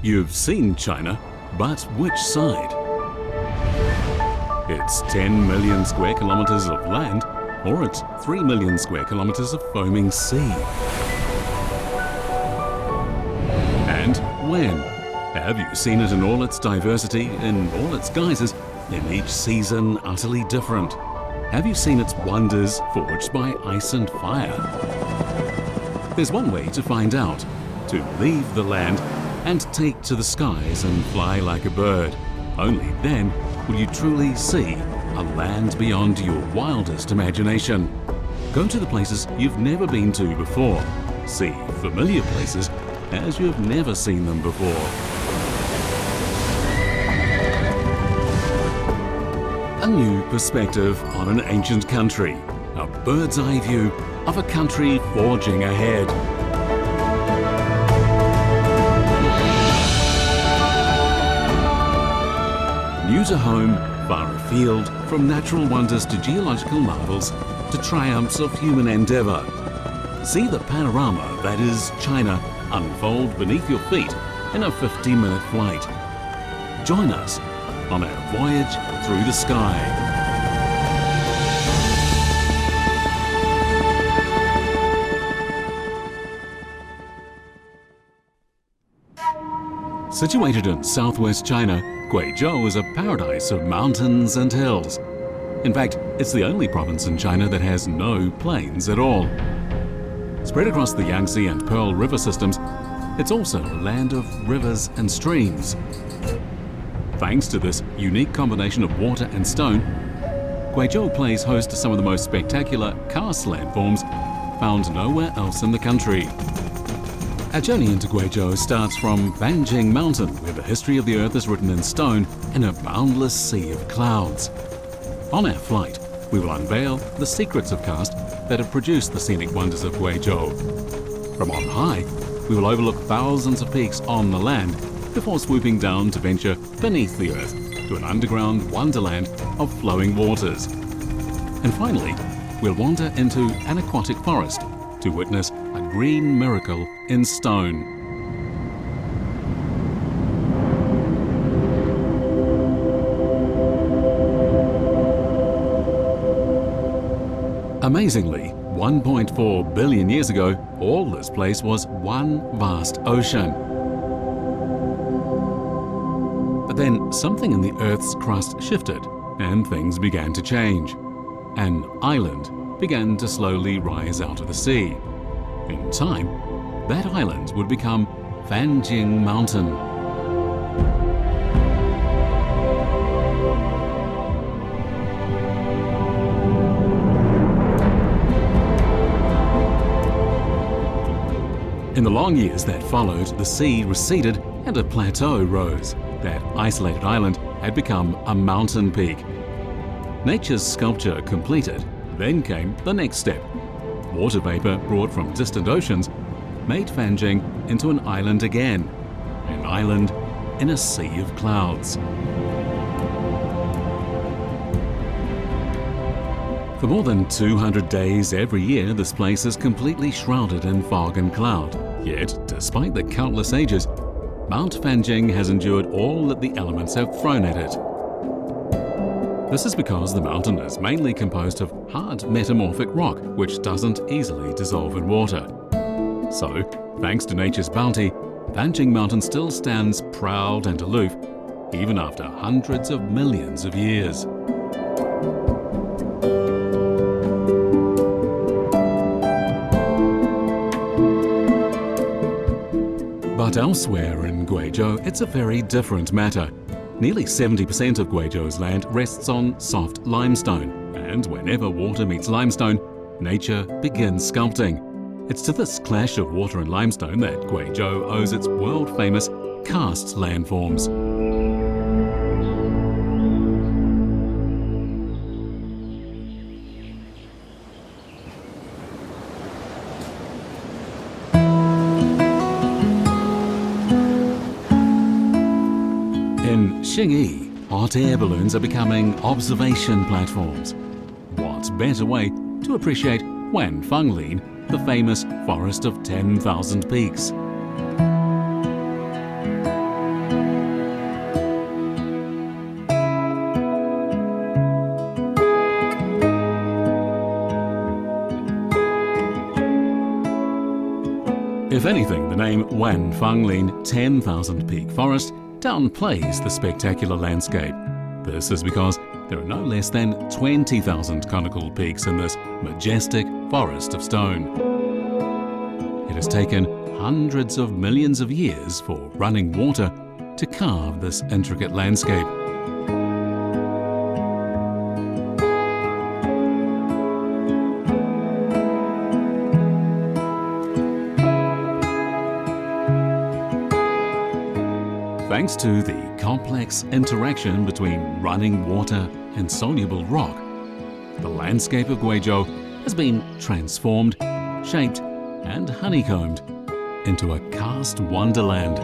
You've seen China, but which side? It's 10 million square kilometers of land, or it's 3 million square kilometers of foaming sea. And when? Have you seen it in all its diversity, in all its guises, in each season utterly different? Have you seen its wonders forged by ice and fire? There's one way to find out: to leave the land and take to the skies and fly like a bird. Only then will you truly see a land beyond your wildest imagination. Go to the places you've never been to before. See familiar places as you've never seen them before. A new perspective on an ancient country. A bird's eye view of a country forging ahead. News at home, far afield, from natural wonders to geological marvels, to triumphs of human endeavour. See the panorama that is China unfold beneath your feet in a 50-minute flight. Join us on our voyage through the sky. Situated in southwest China, Guizhou is a paradise of mountains and hills. In fact, it's the only province in China that has no plains at all. Spread across the Yangtze and Pearl River systems, it's also a land of rivers and streams. Thanks to this unique combination of water and stone, Guizhou plays host to some of the most spectacular karst landforms found nowhere else in the country. Our journey into Guizhou starts from Fanjing Mountain, where the history of the Earth is written in stone in a boundless sea of clouds. On our flight, we will unveil the secrets of karst that have produced the scenic wonders of Guizhou. From on high, we will overlook thousands of peaks on the land before swooping down to venture beneath the Earth to an underground wonderland of flowing waters. And finally, we'll wander into an aquatic forest to witness a green miracle in stone. Amazingly, 1.4 billion years ago, all this place was one vast ocean. But then something in the Earth's crust shifted and things began to change. An island began to slowly rise out of the sea. In time, that island would become Fanjing Mountain. In the long years that followed, the sea receded and a plateau rose. That isolated island had become a mountain peak. Nature's sculpture completed, then came the next step. Water vapor brought from distant oceans made Fanjing into an island again, an island in a sea of clouds. For more than 200 days every year, this place is completely shrouded in fog and cloud. Yet, despite the countless ages, Mount Fanjing has endured all that the elements have thrown at it. This is because the mountain is mainly composed of hard metamorphic rock, which doesn't easily dissolve in water. So, thanks to nature's bounty, Fanjing Mountain still stands proud and aloof, even after hundreds of millions of years. But elsewhere in Guizhou, it's a very different matter. Nearly 70% of Guizhou's land rests on soft limestone, and whenever water meets limestone, nature begins sculpting. It's to this clash of water and limestone that Guizhou owes its world-famous karst landforms. In Xingyi, hot air balloons are becoming observation platforms. What better way to appreciate Wanfanglin, the famous forest of 10,000 peaks? anything, the name Wanfanglin 10,000 Peak Forest downplays the spectacular landscape. This is because there are no less than 20,000 conical peaks in this majestic forest of stone. It has taken hundreds of millions of years for running water to carve this intricate landscape. Thanks to the complex interaction between running water and soluble rock, the landscape of Guizhou has been transformed, shaped, and honeycombed into a karst wonderland.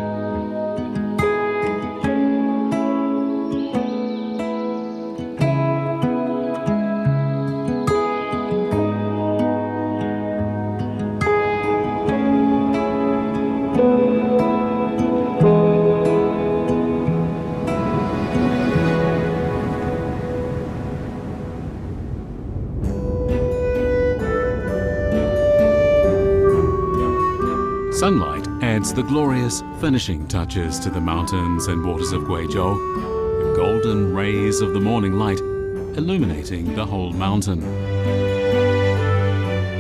Sunlight adds the glorious finishing touches to the mountains and waters of Guizhou, the golden rays of the morning light illuminating the whole mountain.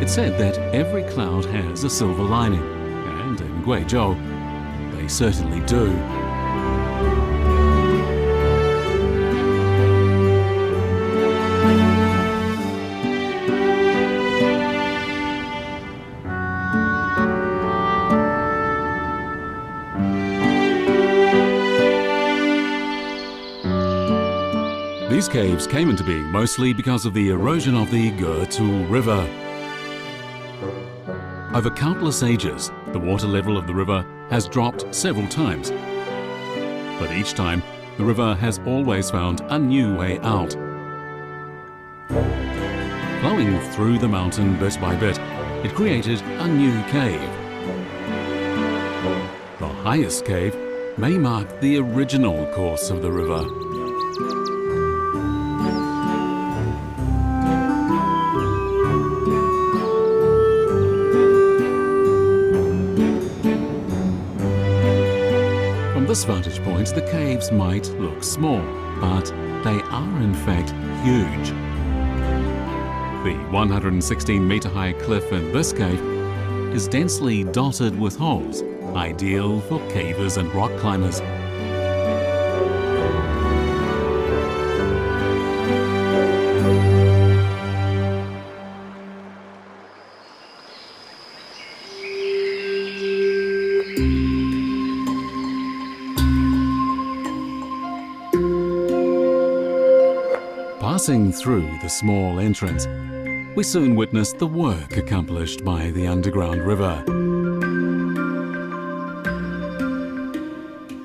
It's said that every cloud has a silver lining, and in Guizhou, they certainly do. These caves came into being mostly because of the erosion of the Guizhou River. Over countless ages, the water level of the river has dropped several times. But each time, the river has always found a new way out. Flowing through the mountain bit by bit, it created a new cave. The highest cave may mark the original course of the river. From this vantage point, the caves might look small, but they are in fact huge. The 116-meter-high cliff in this cave is densely dotted with holes, ideal for cavers and rock climbers. Passing through the small entrance, we soon witnessed the work accomplished by the underground river.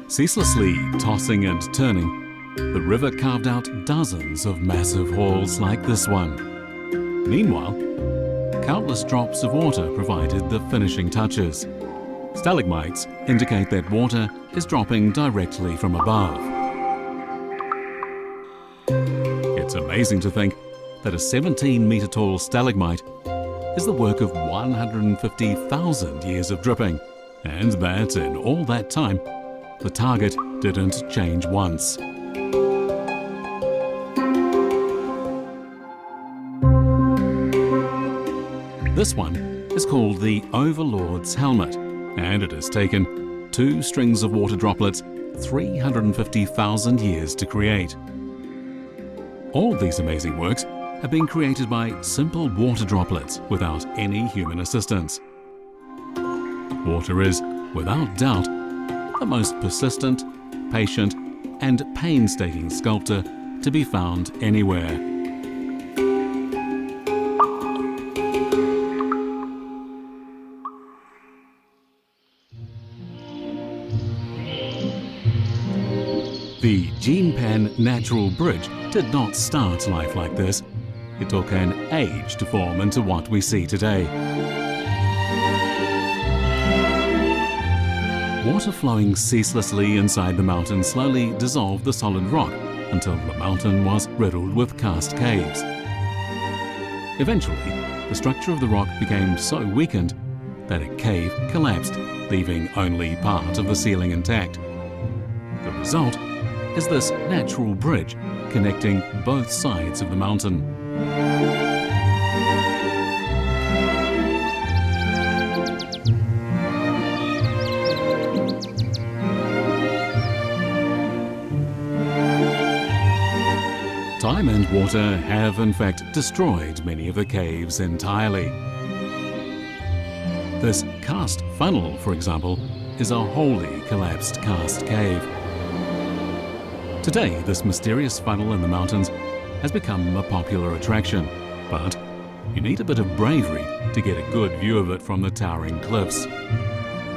Ceaselessly tossing and turning, the river carved out dozens of massive halls like this one. Meanwhile, countless drops of water provided the finishing touches. Stalagmites indicate that water is dropping directly from above. It's amazing to think that a 17-meter-tall stalagmite is the work of 150,000 years of dripping, and that in all that time, the target didn't change once. This one is called the Overlord's Helmet, and it has taken 2 strings of water droplets 350,000 years to create. All these amazing works have been created by simple water droplets without any human assistance. Water is, without doubt, the most persistent, patient, and painstaking sculptor to be found anywhere. The Jinpan Natural Bridge did not start life like this. It took an age to form into what we see today. Water flowing ceaselessly inside the mountain slowly dissolved the solid rock until the mountain was riddled with karst caves. Eventually, the structure of the rock became so weakened that a cave collapsed, leaving only part of the ceiling intact. The result is this natural bridge connecting both sides of the mountain. Time and water have in fact destroyed many of the caves entirely. This karst funnel, for example, is a wholly collapsed karst cave. Today, this mysterious funnel in the mountains has become a popular attraction, but you need a bit of bravery to get a good view of it from the towering cliffs.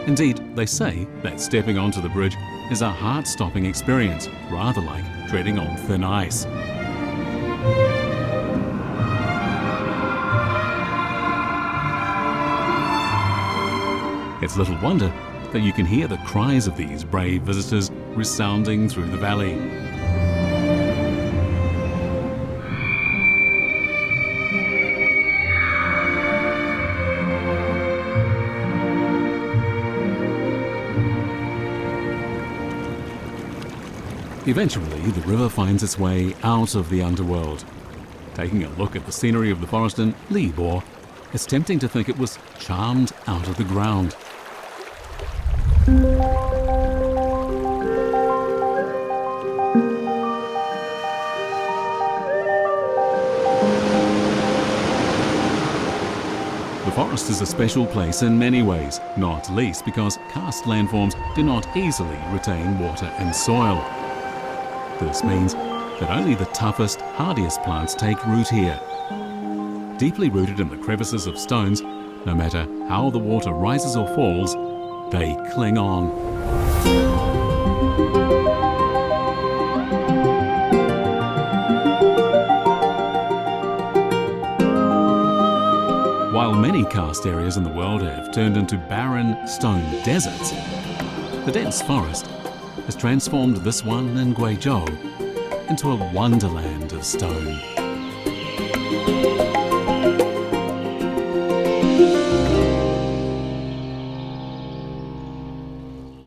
Indeed, they say that stepping onto the bridge is a heart-stopping experience, rather like treading on thin ice. It's little wonder that you can hear the cries of these brave visitors resounding through the valley. Eventually, the river finds its way out of the underworld. Taking a look at the scenery of the forest in Libor, it's tempting to think it was charmed out of the ground. The forest is a special place in many ways, not least because karst landforms do not easily retain water and soil. This means that only the toughest, hardiest plants take root here. Deeply rooted in the crevices of stones, no matter how the water rises or falls, they cling on. While many karst areas in the world have turned into barren stone deserts, the dense forest has transformed this one in Guizhou into a wonderland of stone.